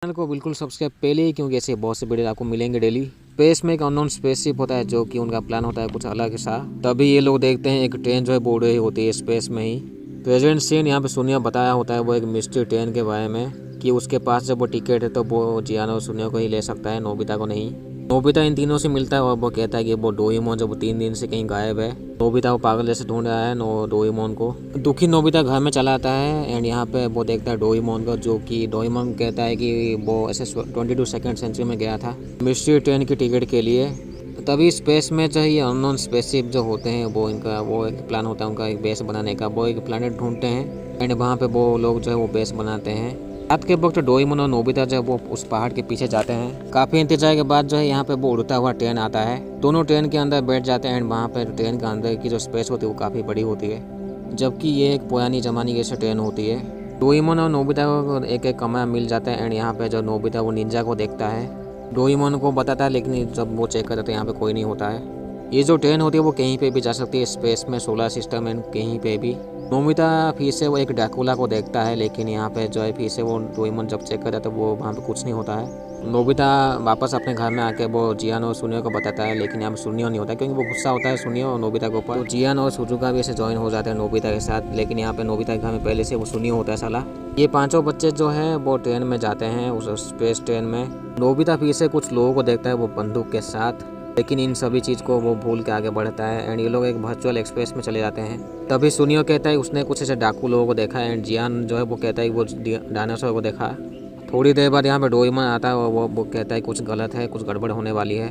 Channel को बिल्कुल subscribe पहले ही, क्योंकि ऐसे बहुत से वीडियो आपको मिलेंगे डेली। स्पेस में एक अननोन स्पेसशिप होता है जो कि उनका प्लान होता है कुछ अलग सा। तभी ये लोग देखते हैं एक ट्रेन जो है बोर्ड रही होती है स्पेस में ही। प्रेजेंट सीन यहाँ पे सुनियो बताया होता है वो एक मिस्ट्री ट्रेन के बारे में कि उसके पास जब वो टिकट है तो वो जियान और सुनियो को ही ले सकता है, नोबिता को नहीं। नोबिता इन तीनों से मिलता है और वो कहता है कि वो डोरेमोन जब 3 दिन से कहीं गायब है। नोबिता को पागल जैसे ढूंढ रहा है डोरेमोन को। दुखी नोबिता घर में चला आता है एंड यहाँ पे वो देखता है डोरेमोन को, जो कि डोरेमोन कहता है कि वो ऐसे 22 सेकेंड सेंचुरी में गया था मिस्ट्री ट्रेन की टिकट के लिए। तभी स्पेस में जो ये अननोन स्पेसशिप जो होते हैं वो एक प्लान होता है उनका एक बेस बनाने का। वो एक प्लैनेट ढूंढते हैं एंड वहाँ पे वो लोग जो है वो बेस बनाते हैं। रात के वक्त डोरेमोन और नोबिता जो है वो उस पहाड़ के पीछे जाते हैं। काफ़ी इंतजार के बाद जो है यहाँ पे वो उड़ता हुआ ट्रेन आता है। दोनों ट्रेन के अंदर बैठ जाते हैं एंड वहाँ पे ट्रेन के अंदर की जो स्पेस होती है वो काफ़ी बड़ी होती है, जबकि ये एक पुरानी ज़माने की ऐसी ट्रेन होती है। डोरेमोन और नोबिता को एक एक कमरा मिल जाता है एंड यहाँ पे जो नोबिता वो निंजा को देखता है, डोरेमोन को बताता है, लेकिन जब वो चेक करता है यहाँ पे कोई नहीं होता है। ये जो ट्रेन होती है वो कहीं पे भी जा सकती है स्पेस में, सोलर सिस्टम में कहीं पे भी। नोबिता फिर से वो एक ड्रैकुला को देखता है, लेकिन यहाँ पे जो है फिर से वो डोरेमोन जब चेक करता है तो वो वहाँ पे कुछ नहीं होता है। नोबिता वापस अपने घर में आके वो जियान और सुनियो को बताता है, लेकिन यहाँ पे सुनियो नहीं होता क्योंकि वो गुस्सा होता है सुनियो और नोबिता के ऊपर। तो जियान और सुजुका भी ऐसे ज्वाइन हो जाते हैं नोबिता के साथ, लेकिन यहाँ पे नोबिता के घर में पहले से वो सुनियो होता है साला। ये पांचों बच्चे जो है वो ट्रेन में जाते हैं उस स्पेस ट्रेन में। नोबिता फिर से कुछ लोगों को देखता है वो बंदूक के साथ, लेकिन इन सभी चीज़ को वो भूल के आगे बढ़ता है एंड ये लोग एक वर्चुअल एक्सप्रेस में चले जाते हैं। तभी सुनियो कहता है उसने कुछ ऐसे डाकू लोगों को देखा है एंड जियान जो है वो कहता है वो डायनासोर को देखा। थोड़ी देर बाद यहाँ पे डोरेमोन आता है और वो कहता है कुछ गलत है, कुछ गड़बड़ होने वाली है।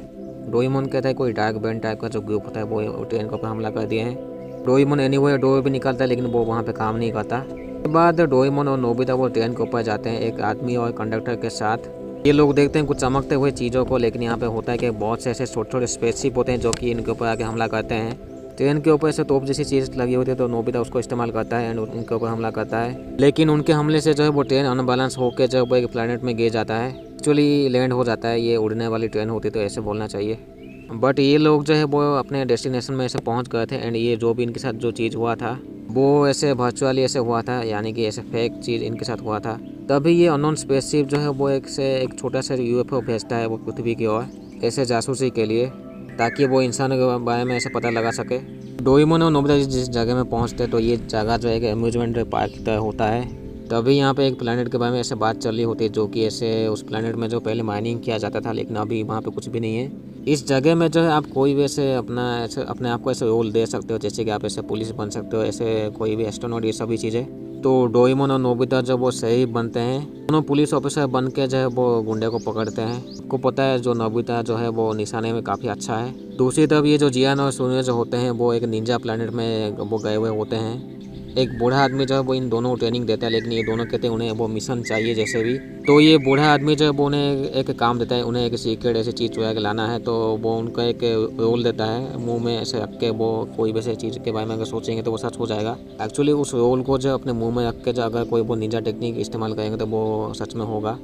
डोरेमोन कहता है कोई डार्क बैंड टाइप का जो ग्रुप होता है वो ट्रेन के ऊपर हमला कर दिए हैं। डोरेमोन एनीवे डोर भी निकलता है, लेकिन वो वहाँ पे काम नहीं करता। उसके बाद डोरेमोन और नोबिता वो ट्रेन के ऊपर जाते हैं एक आदमी और कंडक्टर के साथ। ये लोग देखते हैं कुछ चमकते हुए चीज़ों को, लेकिन यहाँ पे होता है कि बहुत से ऐसे छोटे छोटे स्पेसशिप होते हैं जो कि इनके ऊपर आके हमला करते हैं। ट्रेन के ऊपर ऐसे तोप जैसी चीज़ लगी होती है तो नोबिता उसको इस्तेमाल करता है एंड उनके ऊपर हमला करता है, लेकिन उनके हमले से जो है वो ट्रेन अनबैलेंस होकर जो है एक प्लैनेट में गिर जाता है। एक्चुअली लैंड हो जाता है, ये उड़ने वाली ट्रेन होती तो ऐसे बोलना चाहिए। बट ये लोग जो है वो अपने डेस्टिनेशन में ऐसे पहुँच गए थे एंड ये जो भी इनके साथ जो चीज़ हुआ था वो ऐसे वर्चुअली ऐसे हुआ था, यानी कि ऐसे फेक चीज़ इनके साथ हुआ था। तभी ये अननोन स्पेसशिप जो है वो एक छोटा सा यूएफओ भेजता है वो पृथ्वी की ओर ऐसे जासूसी के लिए, ताकि वो इंसानों के बारे में ऐसे पता लगा सके। डोरेमोन और नोबिता जिस जगह में पहुंचते तो ये जगह जो है एक अम्यूजमेंट पार्क की तरह होता है। तभी यहाँ पे एक प्लैनेट के बारे में ऐसे बात चल रही होती है, जो कि ऐसे उस प्लैनेट में जो पहले माइनिंग किया जाता था, लेकिन अभी वहाँ पे कुछ भी नहीं है। इस जगह में जो है आप कोई भी ऐसे अपने आप को ऐसे रोल दे सकते हो, जैसे कि आप ऐसे पुलिस बन सकते हो, ऐसे कोई भी एस्ट्रोनॉट, ये सभी चीज़ें। तो डोरेमोन और नोबिता जब वो सही बनते हैं, दोनों पुलिस ऑफिसर बन के जो है वो गुंडे को पकड़ते हैं। आपको पता है जो नोबिता जो है वो निशाने में काफ़ी अच्छा है। दूसरी तरफ ये जो जियान और सुनियो जो होते हैं वो एक निंजा प्लैनेट में वो गए हुए होते हैं। एक बूढ़ा आदमी जो है वो इन दोनों को ट्रेनिंग देता है, लेकिन ये दोनों कहते हैं उन्हें वो मिशन चाहिए जैसे भी। तो ये बूढ़ा आदमी जो है वो उन्हें एक काम देता है, उन्हें एक सीक्रेट ऐसी चीज़ चुरा के लाना है। तो वो उनका एक रोल देता है मुंह में ऐसे रख के, वो कोई भी ऐसी चीज़ के बारे में अगर सोचेंगे तो वो सच हो जाएगा। एक्चुअली उस रोल को जो अपने मुंह में रख के जो अगर कोई वो निंजा टेक्निक इस्तेमाल करेंगे तो वो सच में होगा।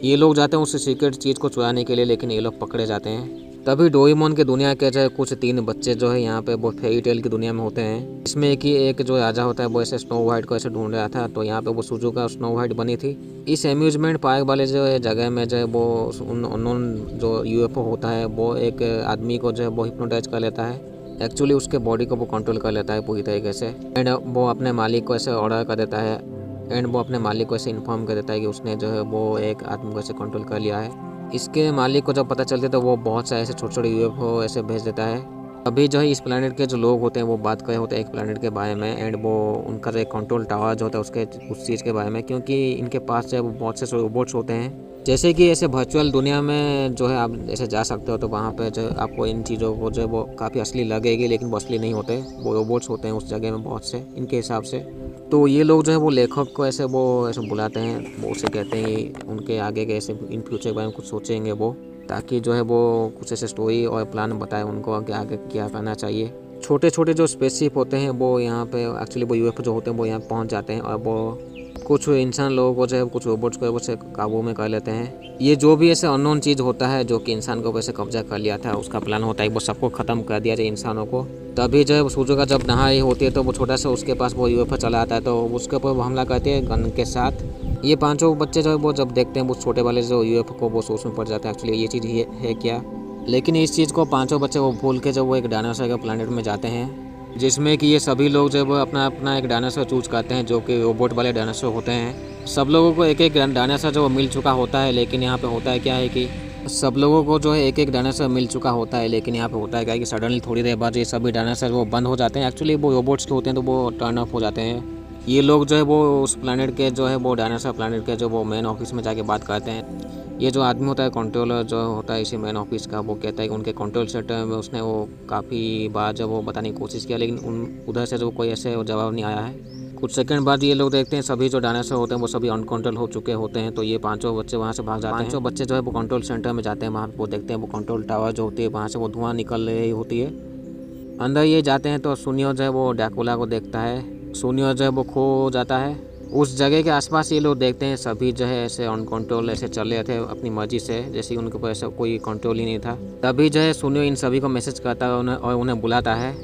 ये लोग जाते हैं उस सीक्रेट चीज़ को चुराने के लिए, लेकिन ये लोग पकड़े जाते हैं। तभी डोरेमोन की दुनिया के जो कुछ 3 बच्चे जो है यहाँ पे वो फेरी टेल की दुनिया में होते हैं। इसमें कि एक जो राजा होता है वो ऐसे स्नो वाइट को ऐसे ढूंढ रहा था, तो यहाँ पे वो सुजुका स्नो वाइट बनी थी। इस अम्यूजमेंट पार्क वाले जो है जगह में जो है वो उन जो यूएफओ होता है वो एक आदमी को जो है वो हिप्नोटाइज कर लेता है। एक्चुअली उसके बॉडी को वो कंट्रोल कर लेता है पूरी तरीके से एंड वो अपने मालिक को ऐसे ऑर्डर कर देता है एंड वो अपने मालिक को ऐसे इन्फॉर्म कर देता है कि उसने जो है वो एक आदमी को ऐसे कंट्रोल कर लिया है। इसके मालिक को जब पता चलता है तो वो बहुत सारे ऐसे छोटे छोटे यूएफओ ऐसे भेज देता है। अभी जो है इस प्लैनेट के जो लोग होते हैं वो बात कर रहे होते हैं एक प्लैनेट के बारे में एंड वो उनका जो एक कंट्रोल टावर जो होता है उसके उस चीज़ के बारे में, क्योंकि इनके पास जो है वो बहुत से रोबोट्स होते हैं। जैसे कि ऐसे वर्चुअल दुनिया में जो है आप ऐसे जा सकते हो तो वहाँ पे जो आपको इन चीज़ों को जो है वो काफ़ी असली लगेगी, लेकिन वो असली नहीं होते, वो रोबोट्स होते हैं उस जगह में बहुत से इनके हिसाब से। तो ये लोग जो है वो लेखक को ऐसे बुलाते हैं, वो उसे कहते हैं उनके आगे के ऐसे इन फ्यूचर के बारे में कुछ सोचेंगे वो, ताकि जो है वो कुछ ऐसे स्टोरी और प्लान बताए उनको कि आगे क्या करना चाहिए। छोटे छोटे जो स्पेसशिप होते हैं वो यहाँ पे एक्चुअली वो यूएफओ जो होते हैं वो यहाँ पहुँच जाते हैं और वो कुछ इंसान लोगों को जो है कुछ रोबोट्स को वो काबू में कर लेते हैं। ये जो भी ऐसे अननोन चीज़ होता है जो कि इंसान को वैसे कब्जा कर लिया था, उसका प्लान होता है वो सबको ख़त्म कर दिया जाए इंसानों को। तभी जो है सुजुका जब नहा रही होती है तो वो छोटा सा उसके पास वो यूएफओ चला आता है, तो उसके ऊपर वो हमला करती है गन के साथ ये पांचों बच्चे जो है वो जब देखते हैं वो छोटे वाले जो यूएफओ को वो सोच में पड़ जाते हैं एक्चुअली ये चीज़ है क्या। लेकिन इस चीज़ को पांचों बच्चे वो भूल के जब वो एक डायनासोर के प्लैनेट में जाते हैं, जिसमें कि ये सभी लोग जब अपना अपना एक डायनासोर चूज करते हैं जो कि रोबोट वाले डायनासोर होते हैं। सब लोगों को एक एक डायनासोर जो मिल चुका होता है, लेकिन यहाँ पे होता है क्या है कि सब लोगों को जो है एक एक डायनासोर मिल चुका होता है, लेकिन यहाँ पे होता है क्या कि सडनली थोड़ी देर बाद ये सभी डायनासोर वो बंद हो जाते हैं। एक्चुअली वो रोबोट्स के होते हैं तो वो टर्न ऑफ हो जाते हैं। ये लोग जो है वो उस प्लैनेट के जो है वो डायनासोर प्लैनेट के जो वो मेन ऑफिस में जाके बात करते हैं। ये जो आदमी होता है कंट्रोलर जो होता है इसी मेन ऑफिस का, वो कहता है कि उनके कंट्रोल सेंटर में उसने वो काफ़ी बार जब वो बताने की कोशिश किया, लेकिन उधर से जो कोई ऐसे जवाब नहीं आया है। कुछ सेकंड बाद ये लोग देखते हैं सभी जो डायनासोर होते हैं वो सभी अनकंट्रोल हो चुके होते हैं। तो ये पांचों बच्चे वहाँ से भाग जाते हैं। पांचों बच्चे जो है वो कंट्रोल सेंटर में जाते हैं। वहाँ वो देखते हैं वो कंट्रोल टावर जो होती है वहाँ से वो धुआं निकल रही होती है। अंदर ये जाते हैं तो सुनियो जो है वो ड्रैकुला को देखता है। सुनियो जो है वो खो जाता है। उस जगह के आसपास ये लोग देखते हैं सभी जो है ऐसे अनकंट्रोल ऐसे चल रहे थे अपनी मर्जी से, जैसे उनके ऊपर ऐसा कोई कंट्रोल ही नहीं था। तभी जो है सुनियो इन सभी को मैसेज करता है और उन्हें बुलाता है।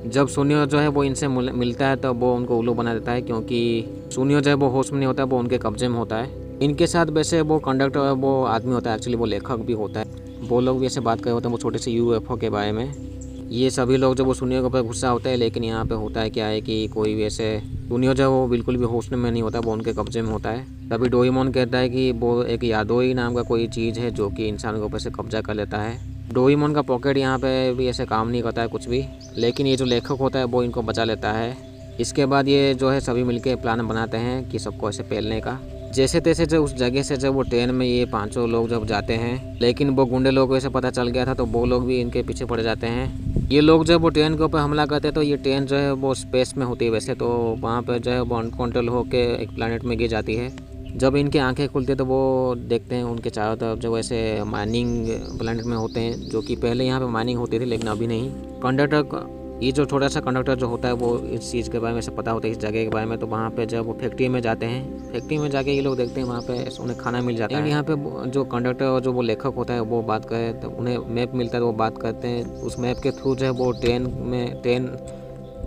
जब सुनियो जो है वो इनसे मिलता है तो वो उनको उल्लू बना देता है, क्योंकि सुनियो जो है वो होश में नहीं होता, वो उनके कब्जे में होता है। इनके साथ वैसे वो कंडक्टर वो आदमी होता है, एक्चुअली वो लेखक भी होता है। वो लोग भी ऐसे बात कर रहे होते हैं वो छोटे से यूएफओ के बारे में। ये सभी लोग जब वो सुनियो के ऊपर गुस्सा होता है, लेकिन यहाँ पे होता है क्या है कि कोई भी ऐसे सुनियो जो है वो बिल्कुल भी होश में नहीं होता, वो उनके कब्जे में होता है। तभी डोरेमोन कहता है कि वो एक यादोई नाम का कोई चीज़ है जो कि इंसान के ऊपर से कब्जा कर लेता है। डोरेमोन का पॉकेट यहाँ पे भी ऐसे काम नहीं करता है कुछ भी, लेकिन ये जो लेखक होता है वो इनको बचा लेता है। इसके बाद ये जो है सभी मिलके प्लान बनाते हैं कि सबको ऐसे पेलने का। जैसे तैसे जब उस जगह से जब वो ट्रेन में ये पांचों लोग जब जाते हैं, लेकिन वो गुंडे लोगों को ऐसे पता चल गया था तो वो लोग भी इनके पीछे पड़ जाते हैं। ये लोग जब वो ट्रेन के ऊपर हमला करते हैं तो ये ट्रेन जो है वो स्पेस में होती है वैसे तो, वहाँ पर जो है वो अनकंट्रोल होके एक प्लैनेट में गिर जाती है। जब इनकी आंखें खुलती है तो वो देखते हैं उनके चारों तरफ जो ऐसे माइनिंग प्लैनेट में होते हैं, जो कि पहले यहाँ पे माइनिंग होती थी लेकिन अभी नहीं। कंडक्टर ये जो छोटा सा कंडक्टर जो होता है वो इस चीज़ के बारे में से पता होता है इस जगह के बारे में। तो वहाँ पे जब वो फैक्ट्री में जाते हैं, फैक्ट्री में जाके ये लोग देखते हैं वहाँ पे उन्हें खाना मिल जाता है। यहाँ पे जो कंडक्टर और जो वो लेखक होता है वो बात करे तो उन्हें मैप मिलता है तो वो बात करते हैं। उस मैप के थ्रू जो है वो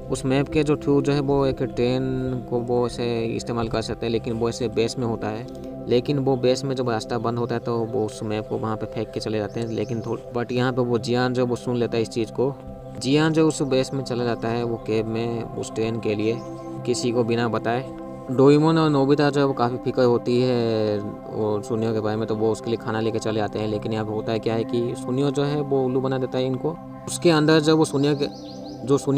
उस मैप के जो थ्रू जो है वो एक ट्रेन को वो ऐसे इस्तेमाल कर सकते हैं, लेकिन वो ऐसे बेस में होता है। लेकिन वो बेस में जब रास्ता बंद होता है तो वो उस मैप को वहाँ पे फेंक के चले जाते हैं। लेकिन बट यहाँ पे वो जियान जो वो सुन लेता है इस चीज़ को। जियान जो उस बेस में चला जाता है वो केब में उस ट्रेन के लिए, किसी को बिना बताए। डोरेमोन और नोबिता जो है वो काफ़ी फिक्र होती है और सुनियो के बारे में, तो वो उसके लिए खाना लेके चले आते हैं। लेकिन यहाँ पे होता है क्या है कि सुनियो जो है वो उल्लू बना देता है इनको। उसके अंदर जब वो सुनियो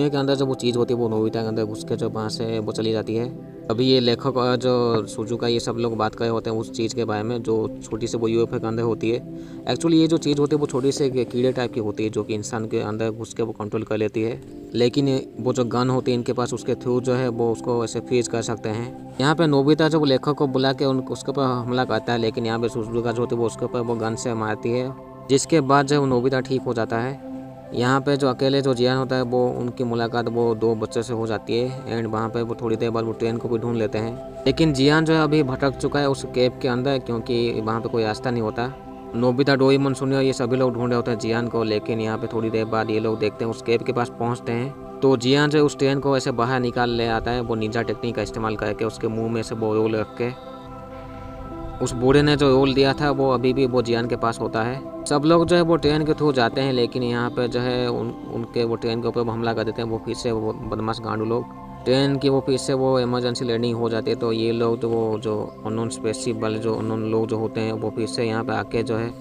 के अंदर जब वो चीज़ होती है वो नोबिता के अंदर घुस के जब वहाँ से वो चली जाती है। अभी ये लेखक और जो सुजुका ये सब लोग बात कर रहे होते हैं उस चीज़ के बारे में जो छोटी से वो यूएफओ के अंदर होती है। एक्चुअली ये जो चीज़ होती है वो छोटी से कीड़े टाइप की होती है जो कि इंसान के अंदर घुस के वो कंट्रोल कर लेती है। लेकिन वो जो गन होती है इनके पास उसके थ्रू जो है वो उसको ऐसे फ्रीज कर सकते हैं। यहाँ पे नोबिता जो लेखक को बुला के उसके ऊपर हमला करता है, लेकिन यहाँ पे सुजुका जो होती है वो उसके ऊपर वो गन से मारती है, जिसके बाद जो नोबिता ठीक हो जाता है। यहाँ पे जो अकेले जो जियान होता है वो उनकी मुलाकात वो दो बच्चों से हो जाती है एंड वहाँ पे वो थोड़ी देर बाद वो ट्रेन को भी ढूंढ लेते हैं। लेकिन जियान जो है अभी भटक चुका है उस केब के अंदर, क्योंकि वहाँ पे कोई रास्ता नहीं होता। नोबिता, डोरेमोन, सुनियो ये सभी लोग ढूंढ रहे होते हैं जियान को। लेकिन यहाँ पे थोड़ी देर बाद ये लोग देखते हैं उस केब के पास पहुँचते हैं तो जियान जो उस ट्रेन को ऐसे बाहर निकाल ले आता है वो निंजा टेक्निक का इस्तेमाल करके। उसके मुँह में से वो रोल रख के उस बूढ़े ने जो रोल दिया था वो अभी भी वो जियान के पास होता है। सब लोग जो है वो ट्रेन के थ्रू जाते हैं, लेकिन यहाँ पे जो है उनके वो ट्रेन के ऊपर हमला कर देते हैं वो फिर से वो बदमाश गांडू लोग। ट्रेन की वो फिर से वो इमरजेंसी लैंडिंग हो जाती है तो ये लोग तो वो जो अननोन स्पेसशिप वाले जो अननोन लोग जो होते हैं वो फिर से यहाँ पे आके जो है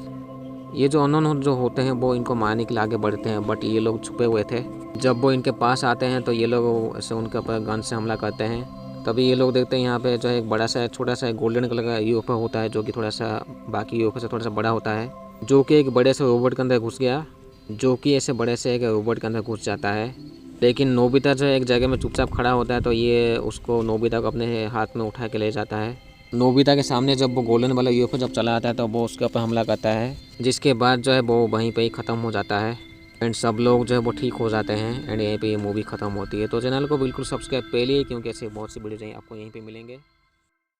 ये जो अननोन जो होते हैं वो इनको मारने के लिए आगे बढ़ते हैं। बट ये लोग छुपे हुए थे। जब वो इनके पास आते हैं तो ये लोग ऐसे उनके ऊपर गन से हमला करते हैं। तभी ये लोग देखते हैं यहाँ पे जो है एक बड़ा सा छोटा सा गोल्डन कलर का यूएफओ होता है जो कि थोड़ा सा बाकी यूएफओ से थोड़ा सा बड़ा होता है, जो कि एक बड़े से रोबोट के अंदर घुस गया, जो कि ऐसे बड़े से एक रोबोट के अंदर घुस जाता है। लेकिन नोबिता जो एक जगह में चुपचाप खड़ा होता है तो ये उसको नोबिता को अपने हाथ में उठा के ले जाता है। नोबिता के सामने जब वो गोल्डन वाला यूएफओ जब चला आता है तो वो उसके ऊपर हमला करता है, जिसके बाद जो है वो वहीं पे ही ख़त्म हो जाता है एंड सब लोग जो है वो ठीक हो जाते हैं एंड यहीं पे ये मूवी ख़त्म होती है। तो चैनल को बिल्कुल सब्सक्राइब पहले, क्योंकि ऐसे बहुत सी वीडियो आपको यहीं पे मिलेंगे।